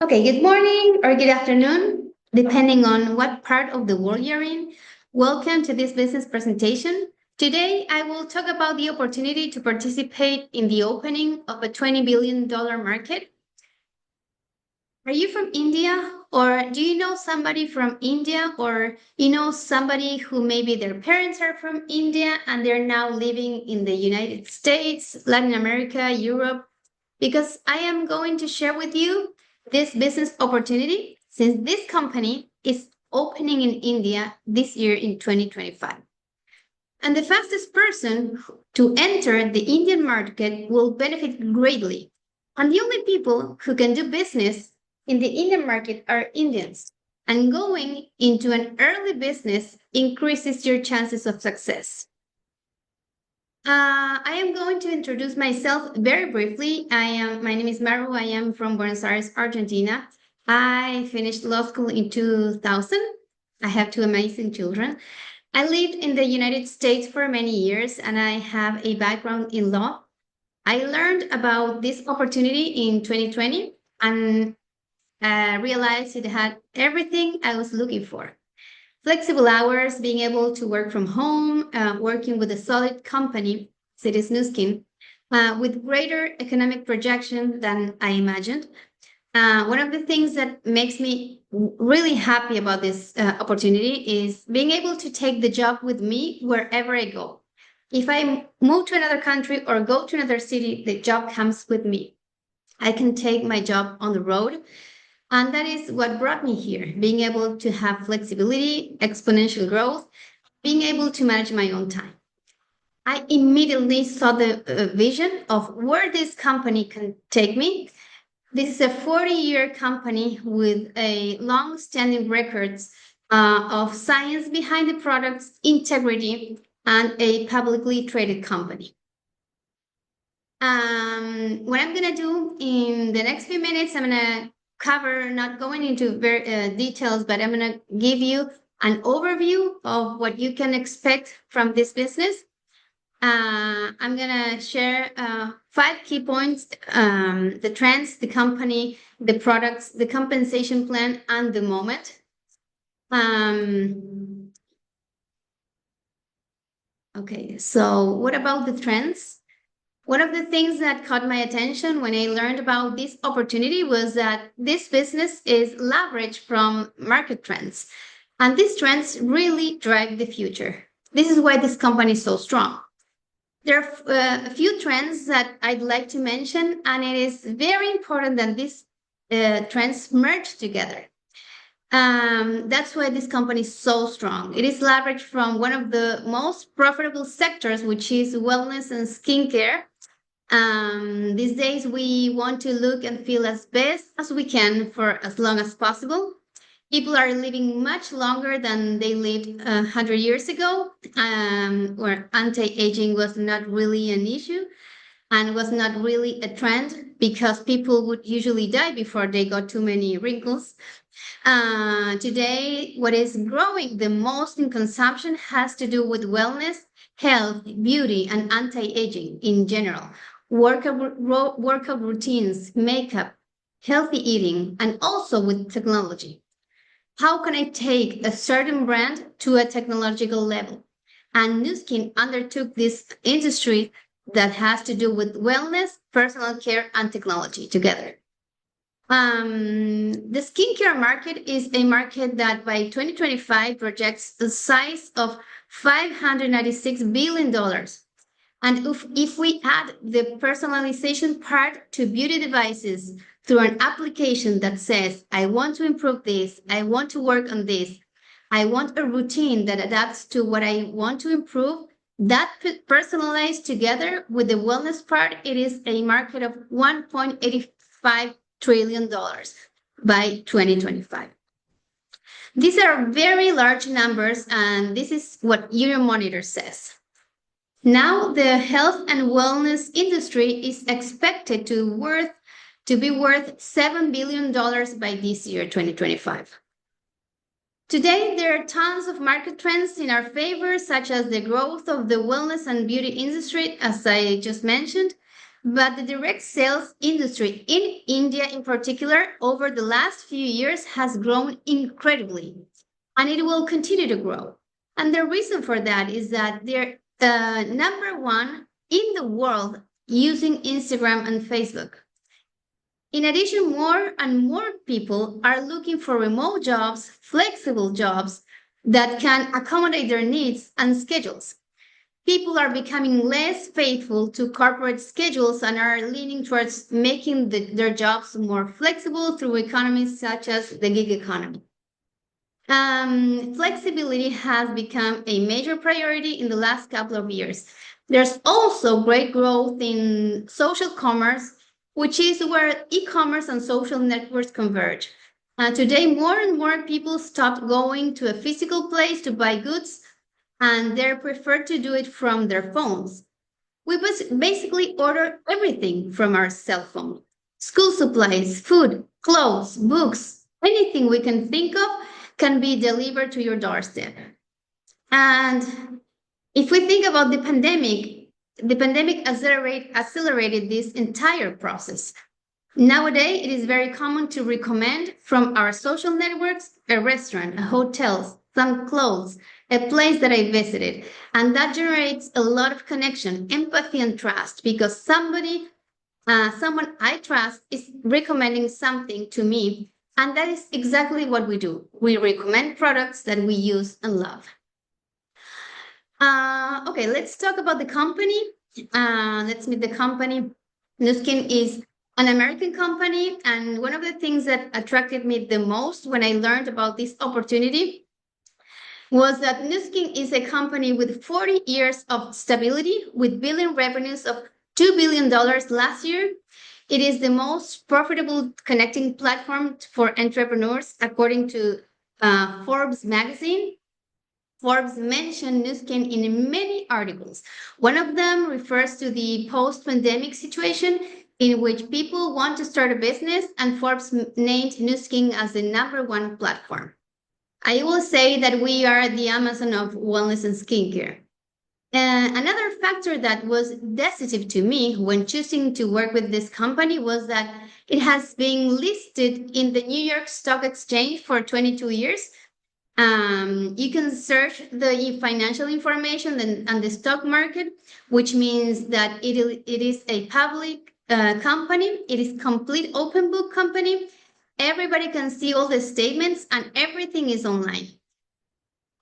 Okay, good morning or good afternoon, depending on what part of the world you're in. Welcome to this business presentation. Today, I will talk about the opportunity to participate in the opening of a $20 billion market. Are you from India? Or do you know somebody from India? Or you know somebody who maybe their parents are from India and they're now living in the United States, Latin America, Europe? Because I am going to share with you this business opportunity since this company is opening in India this year in 2025. And the fastest person to enter the Indian market will benefit greatly. And the only people who can do business in the Indian market are Indians. And going into an early business increases your chances of success. I am going to introduce myself very briefly. My name is Maru. I am from Buenos Aires, Argentina. I finished law school in 2000. I have two amazing children. I lived in the United States for many years and I have a background in law. I learned about this opportunity in 2020 and realized it had everything I was looking for. Flexible hours, being able to work from home, working with a solid company, Cities Nuskin, with greater economic projection than I imagined. One of the things that makes me really happy about this opportunity is being able to take the job with me wherever I go. If I move to another country or go to another city, the job comes with me. I can take my job on the road. And that is what brought me here, being able to have flexibility, exponential growth, being able to manage my own time. I immediately saw the vision of where this company can take me. This is a 40-year company with a long-standing records of science behind the product's integrity and a publicly traded company. What I'm gonna do in the next few minutes, I'm gonna cover, not going into very details, but I'm gonna give you an overview of what you can expect from this business. I'm gonna share five key points: the trends, the company, the products, the compensation plan, and the moment. Okay, so what about the trends? One of the things that caught my attention when I learned about this opportunity was that this business is leveraged from market trends. And these trends really drive the future. This is why this company is so strong. There are a few trends that I'd like to mention, and it is very important that these trends merge together. That's why this company is so strong. It is leveraged from one of the most profitable sectors, which is wellness and skincare. These days, we want to look and feel as best as we can for as long as possible. People are living much longer than they lived 100 years ago, where anti-aging was not really an issue and was not really a trend because people would usually die before they got too many wrinkles. Today, what is growing the most in consumption has to do with wellness, health, beauty, and anti-aging in general. Workout routines, makeup, healthy eating, and also with technology. How can I take a certain brand to a technological level? And Nuskin undertook this industry that has to do with wellness, personal care, and technology together. The skincare market is a market that by 2025 projects the size of $596 billion. And if we add the personalization part to beauty devices through an application that says, I want to improve this, I want to work on this, I want a routine that adapts to what I want to improve, that personalized together with the wellness part, it is a market of $1.85 trillion by 2025. These are very large numbers, and this is what Euromonitor says. Now, the health and wellness industry is expected to be worth $7 billion by this year, 2025. Today, there are tons of market trends in our favor, such as the growth of the wellness and beauty industry, as I just mentioned. But the direct sales industry in India, in particular, over the last few years has grown incredibly, and it will continue to grow. And the reason for that is that they're number one in the world using Instagram and Facebook. In addition, more and more people are looking for remote jobs, flexible jobs that can accommodate their needs and schedules. People are becoming less faithful to corporate schedules and are leaning towards making their jobs more flexible through economies such as the gig economy. Flexibility has become a major priority in the last couple of years. There's also great growth in social commerce, which is where e commerce and social networks converge. Today, more and more people stopped going to a physical place to buy goods and they prefer to do it from their phones. We basically order everything from our cell phone: school supplies, food, clothes, books, anything we can think of can be delivered to your doorstep. And if we think about the pandemic accelerated this entire process. Nowadays, it is very common to recommend from our social networks a restaurant, a hotel, some clothes, a place that I visited. And that generates a lot of connection, empathy, and trust because someone I trust is recommending something to me. And that is exactly what we do. We recommend products that we use and love. Okay, let's talk about the company. Let's meet the company. Nuskin is an American company, and one of the things that attracted me the most when I learned about this opportunity was that Nuskin is a company with 40 years of stability, with billion revenues of $2 billion last year. It is the most profitable connecting platform for entrepreneurs, according to Forbes magazine. Forbes mentioned Nuskin in many articles. One of them refers to the post pandemic situation in which people want to start a business, and Forbes named Nuskin as the number one platform. I will say that we are the Amazon of wellness and skincare. Another factor that was decisive to me when choosing to work with this company was that it has been listed in the New York Stock Exchange for 22 years. You can search the financial information and the stock market, which means that it is a public company. It is complete open book company. Everybody can see all the statements and everything is online.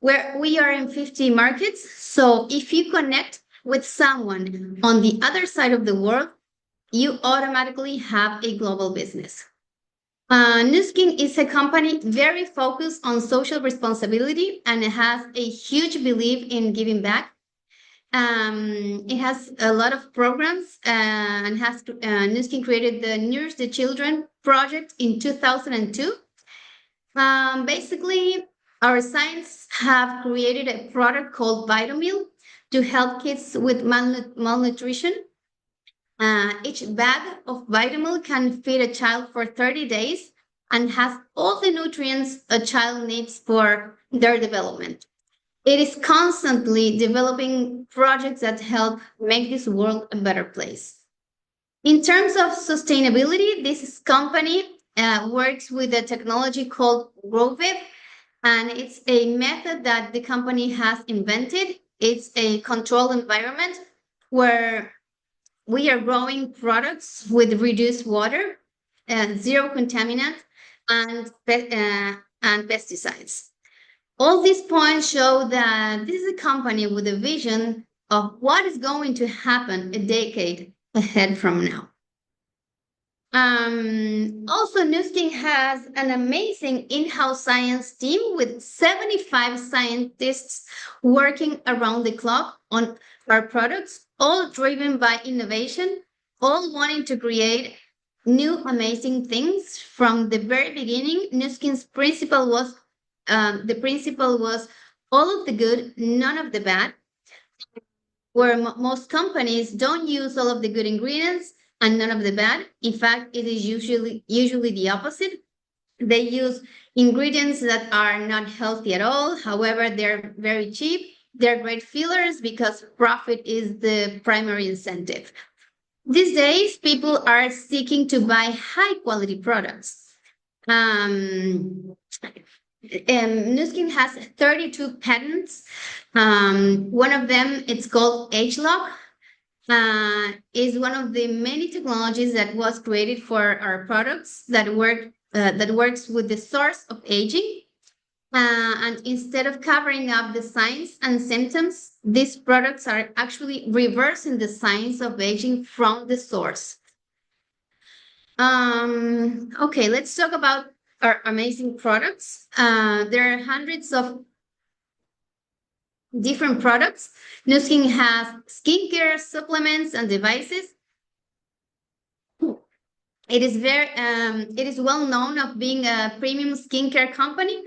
Where we are in 50 markets. So if you connect with someone on the other side of the world, you automatically have a global business. Nuskin is a company very focused on social responsibility and it has a huge belief in giving back. It has a lot of programs and has Nuskin created the Nurse the Children project in 2002. Basically, our science have created a product called Vitamil to help kids with malnutrition. Each bag of Vitamil can feed a child for 30 days and has all the nutrients a child needs for their development. It is constantly developing projects that help make this world a better place. In terms of sustainability, this company works with a technology called GrowVip, and it's a method that the company has invented. It's a controlled environment where we are growing products with reduced water, zero contaminant, and pesticides. All these points show that this is a company with a vision of what is going to happen a decade ahead from now. Also, Nuskin has an amazing in-house science team with 75 scientists working around the clock on our products, all driven by innovation, all wanting to create new amazing things. From the very beginning, Nuskin's principle was the principle was all of the good, none of the bad, where most companies don't use all of the good ingredients and none of the bad. In fact, it is usually the opposite. They use ingredients that are not healthy at all. However, they're very cheap. They're great fillers because profit is the primary incentive. These days, people are seeking to buy high quality products. Nuskin has 32 patents. One of them, it's called AgeLock, is one of the many technologies that was created for our products that works with the source of aging. And instead of covering up the signs and symptoms, these products are actually reversing the signs of aging from the source. Okay, let's talk about our amazing products. There are hundreds of different products. Nuskin has skincare, supplements, and devices. It is well known of being a premium skincare company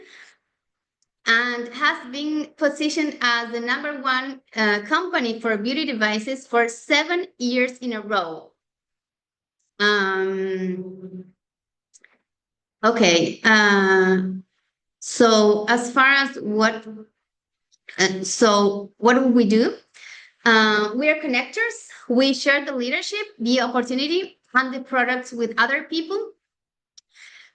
and has been positioned as the number one company for beauty devices for 7 years in a row. Okay. So as far as what do we do? We are connectors. We share the leadership, the opportunity, and the products with other people.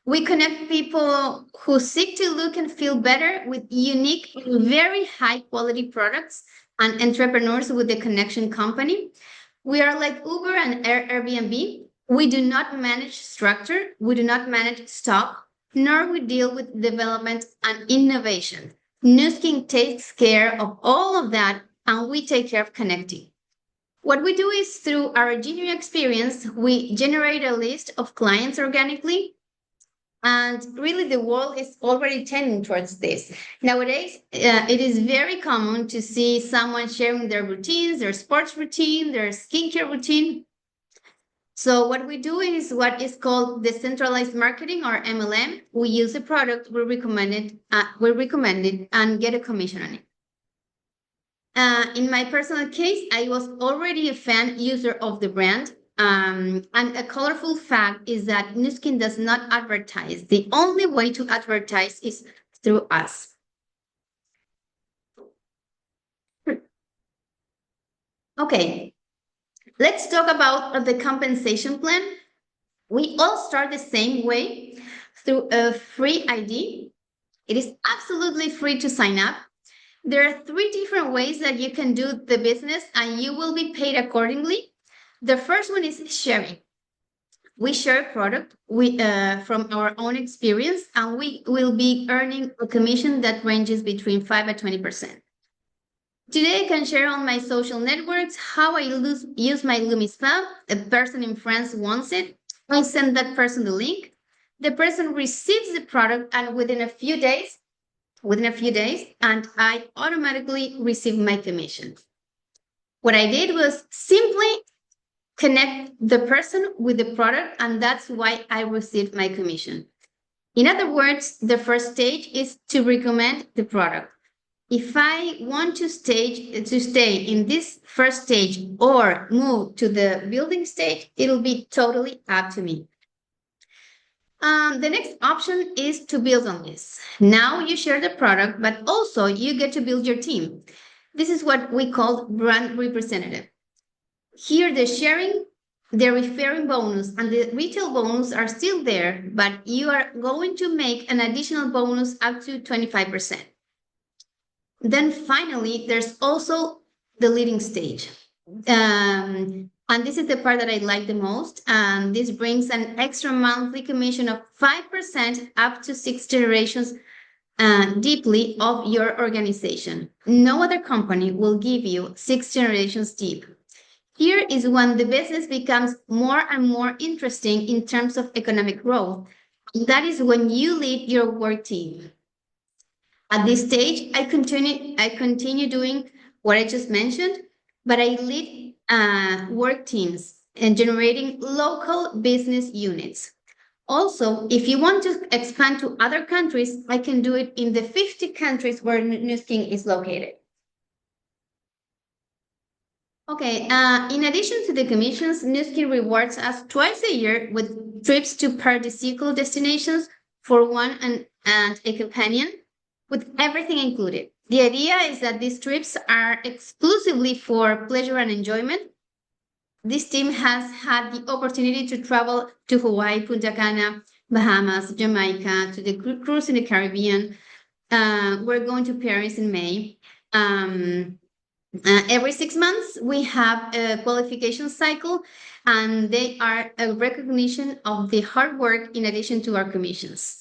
We connect people who seek to look and feel better with unique, very high quality products and entrepreneurs with the connection company. We are like Uber and Airbnb. We do not manage structure, we do not manage stock, nor we deal with development and innovation. Nuskin takes care of all of that, and we take care of connecting. What we do is through our genuine experience, we generate a list of clients organically. And really, the world is already tending towards this. Nowadays, it is very common to see someone sharing their routines, their sports routine, their skincare routine. So what we do is what is called decentralized marketing or MLM. We use a product, we recommend it, and get a commission on it. In my personal case, I was already a fan user of the brand. And a colorful fact is that Nuskin does not advertise. The only way to advertise is through us. Okay, let's talk about the compensation plan. We all start the same way through a free ID. It is absolutely free to sign up. There are 3 different ways that you can do the business and you will be paid accordingly. The first one is sharing. We share product from our own experience, and we will be earning a commission that ranges between 5 and 20%. Today, I can share on my social networks how I use my LumiSpa. A person in France wants it. I send that person the link. The person receives the product, and within a few days, and I automatically receive my commission. What I did was simply connect the person with the product, and that's why I received my commission. In other words, the first stage is to recommend the product. If I want to stay in this first stage or move to the building stage, it'll be totally up to me. The next option is to build on this. Now you share the product, but also you get to build your team. This is what we call brand representative. Here, the sharing, the referring bonus, and the retail bonus are still there, but you are going to make an additional bonus up to 25%. Then finally, there's also the leading stage. And this is the part that I like the most. This brings an extra monthly commission of 5% up to 6 generations deeply of your organization. No other company will give you 6 generations deep. Here is when the business becomes more and more interesting in terms of economic growth. That is when you lead your work team. At this stage, I continue doing what I just mentioned, but I lead work teams and generating local business units. Also, if you want to expand to other countries, I can do it in the 50 countries where Nuskin is located. Okay, in addition to the commissions, Nuskin rewards us twice a year with trips to paradisiacal destinations for one and a companion, with everything included. The idea is that these trips are exclusively for pleasure and enjoyment. this team has had the opportunity to travel to Hawaii, Punta Cana, Bahamas, Jamaica, to the cruise in the Caribbean. We're going to Paris in May. Every 6 months, we have a qualification cycle, and they are a recognition of the hard work in addition to our commissions.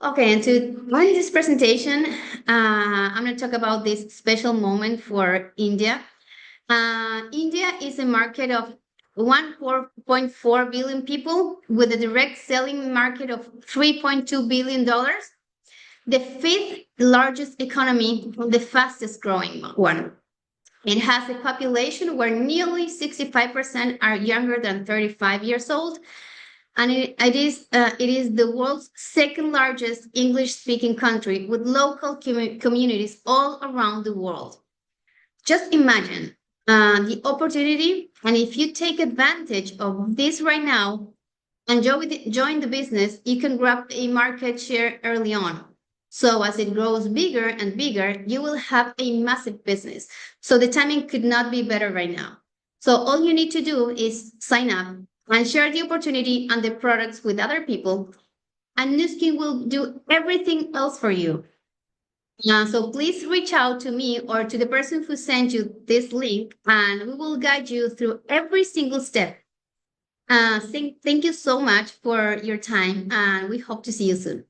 Okay, and to end this presentation, I'm going to talk about this special moment for India. India is a market of 1.4 billion people with a direct selling market of $3.2 billion, the fifth largest economy, the fastest growing one. It has a population where nearly 65% are younger than 35 years old, and it is the world's second largest English speaking country with local communities all around the world. Just imagine the opportunity, and if you take advantage of this right now and join the business, you can grab a market share early on. So as it grows bigger and bigger, you will have a massive business. So the timing could not be better right now. So all you need to do is sign up and share the opportunity and the products with other people, and Nuskin will do everything else for you. So please reach out to me or to the person who sent you this link, and we will guide you through every single step. Thank you so much for your time, and we hope to see you soon.